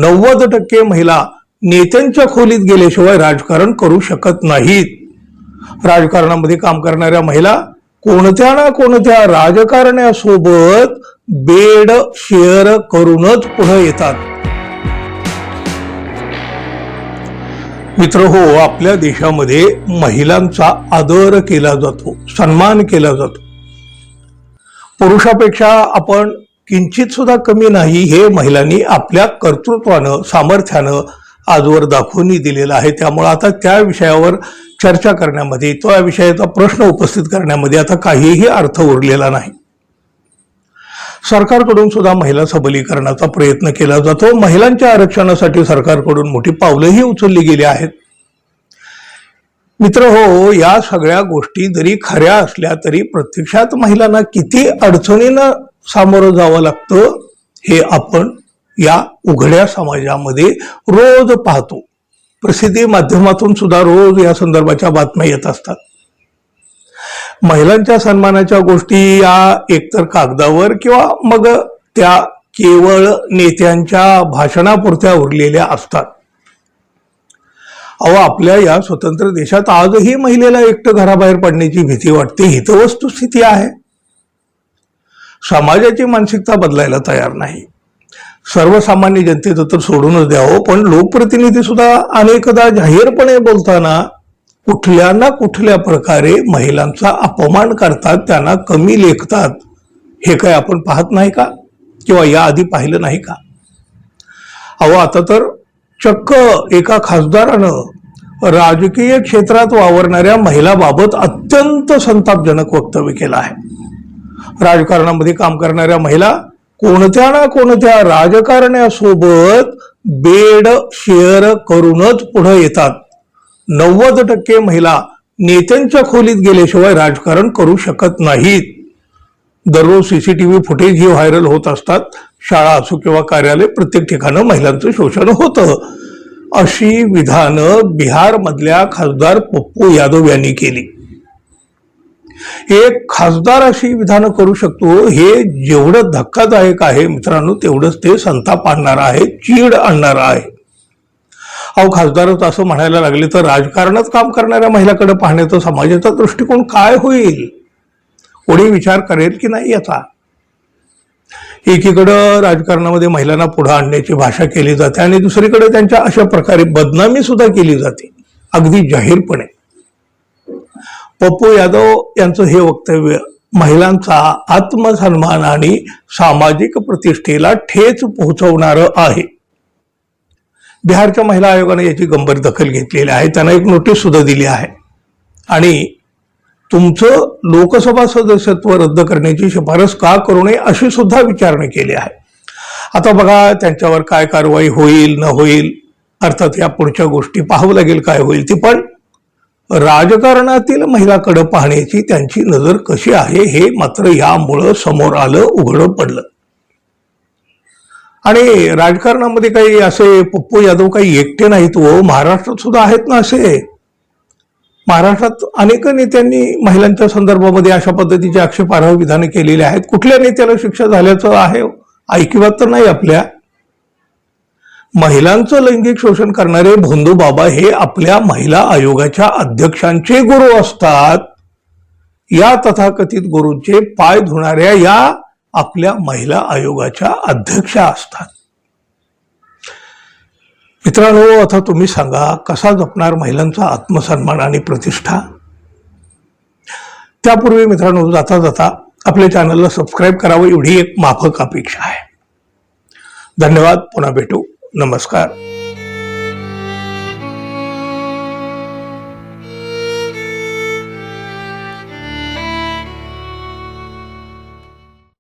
90% महिला नेत्यांच्या खोलीत गेल्याशिवाय राजकारण करू शकत नाहीत। राजकारणामध्ये काम करणाऱ्या महिला कोणत्या ना कोणत्या राजकारण्यासोबत बेड शेअर करूनच पुढे येतात। मित्र हो, आपल्या देशामध्ये महिलांचा आदर केला जातो, सन्मान केला जातो। पुरुषापेक्षा आपण किंचित सुद्धा कमी नाही हे महिलांनी आपल्या कर्तृत्वानं, सामर्थ्यानं आजवर दाखवून दिलेलं आहे। त्यामुळे आता त्या विषयावर चर्चा करण्यामध्ये, त्या विषयाचा प्रश्न उपस्थित करण्यामध्ये आता काहीही अर्थ उरलेला नाही। सरकारकडून सुद्धा महिला सबलीकरणाचा प्रयत्न केला जातो। महिलांच्या आरक्षणासाठी सरकारकडून मोठी पावलंही उचलली गेली आहेत। मित्र हो, या सगळ्या गोष्टी जरी खऱ्या असल्या तरी प्रत्यक्षात महिलांना किती अडचणींना सामोरं जावं लागतं हे आपण या उघड्या समाजामध्ये रोज पाहतो। प्रसिद्धी माध्यमातून सुद्धा रोज या संदर्भाच्या बातम्या येत असतात। महिलांच्या सन्मानाच्या गोष्टी या एकतर कागदावर किंवा मग त्या केवळ नेत्यांच्या भाषणापुरत्या उरलेल्या असतात। अहो, आपल्या या स्वतंत्र देशात आजही महिलेला एकटं घराबाहेर पडण्याची भीती वाटते। ही तर वस्तुस्थिती आहे। समाजाची मानसिकता बदलायला तयार नाही। सर्वसामान्य जनतेचं तर सोडूनच द्यावं, पण लोकप्रतिनिधी सुद्धा अनेकदा जाहीरपणे बोलताना कुठल्या ना कुठल्या प्रकारे महिलांचा अपमान करतात, त्यांना कमी लेखतात। हे काय आपण पाहत नाही का? किंवा याआधी पाहिलं नाही का? अहो, आता तर चक्क एका खासदारानं राजकीय क्षेत्रात वावरणाऱ्या महिलाबाबत अत्यंत संतापजनक वक्तव्य केलं आहे। राजकारणामध्ये काम करणाऱ्या महिला कोणत्या ना कोणत्या राजकारण्यासोबत बेड शेअर करूनच पुढे येतात। 90% महिला नेत्यांच्या खोलीत गेल्याशिवाय राजकारण करू शकत नाहीत। दररोज सीसीटीव्ही फुटेज ही व्हायरल होत असतात। शाळा असो किंवा कार्यालय, प्रत्येक ठिकाणी महिलांचं शोषण होतं। अशी विधानं बिहारमधल्या खासदार पप्पू यादव यांनी केली। एक खासदार अशी विधानं करू शकतो हे जेवढं धक्कादायक आहे मित्रांनो, तेवढंच ते संताप आणणार आहे, चीड आणणार आहे। अहो, खासदारच असं म्हणायला लागले तर राजकारणात काम करणाऱ्या महिलाकडे पाहण्याचा समाजाचा दृष्टिकोन काय होईल? कोणी विचार करेल की नाही याचा? एकीकडं राजकारणामध्ये महिलांना पुढे आणण्याची भाषा केली जाते आणि दुसरीकडे त्यांच्या अशा प्रकारे बदनामी सुद्धा केली जाते, अगदी जाहीरपणे। पप्पू यादव यांचं हे वक्तव्य महिलांचा आत्मसन्मान आणि सामाजिक प्रतिष्ठेला ठेच पोहोचवणारं आहे। बिहारच्या महिला आयोगाने याची गंभीर दखल घेतलेली आहे। त्यांना एक नोटीस सुद्धा दिली आहे आणि तुमचं लोकसभा सदस्यत्व रद्द करण्याची शिफारस का करू नये अशी सुद्धा विचारणा केली आहे। आता बघा त्यांच्यावर काय कारवाई होईल न होईल, अर्थात या पुढच्या गोष्टी पाहावं लागेल काय होईल ती, पण राजकारणातील महिलाकडे पाहण्याची त्यांची नजर कशी आहे हे मात्र यामुळं समोर आलं, उघडं पडलं। आणि राजकारणामध्ये काही असे पप्पू यादव काही एकटे नाहीत व महाराष्ट्रात सुद्धा आहेत ना असे। महाराष्ट्रात अनेक नेत्यांनी महिलांच्या संदर्भामध्ये अशा पद्धतीचे आक्षेपार्ह विधानं केलेली आहेत। कुठल्या नेत्याला शिक्षा झाल्याचं आहे ऐकिवात तर नाही आपल्या। महिलांचं लैंगिक शोषण करणारे भोंदू बाबा हे आपल्या महिला आयोगाच्या अध्यक्षांचे गुरु असतात। या तथाकथित गुरूंचे पाय धुणाऱ्या या आपल्या महिला आयोगाच्या अध्यक्षा असतात। मित्रांनो, आता तुम्ही सांगा कसा जपणार महिलांचा आत्मसन्मान आणि प्रतिष्ठा? त्यापूर्वी मित्रांनो, जाता जाता आपल्या चॅनलला सबस्क्राईब करावं एवढी एक माफक अपेक्षा आहे। धन्यवाद, पुन्हा भेटू, नमस्कार।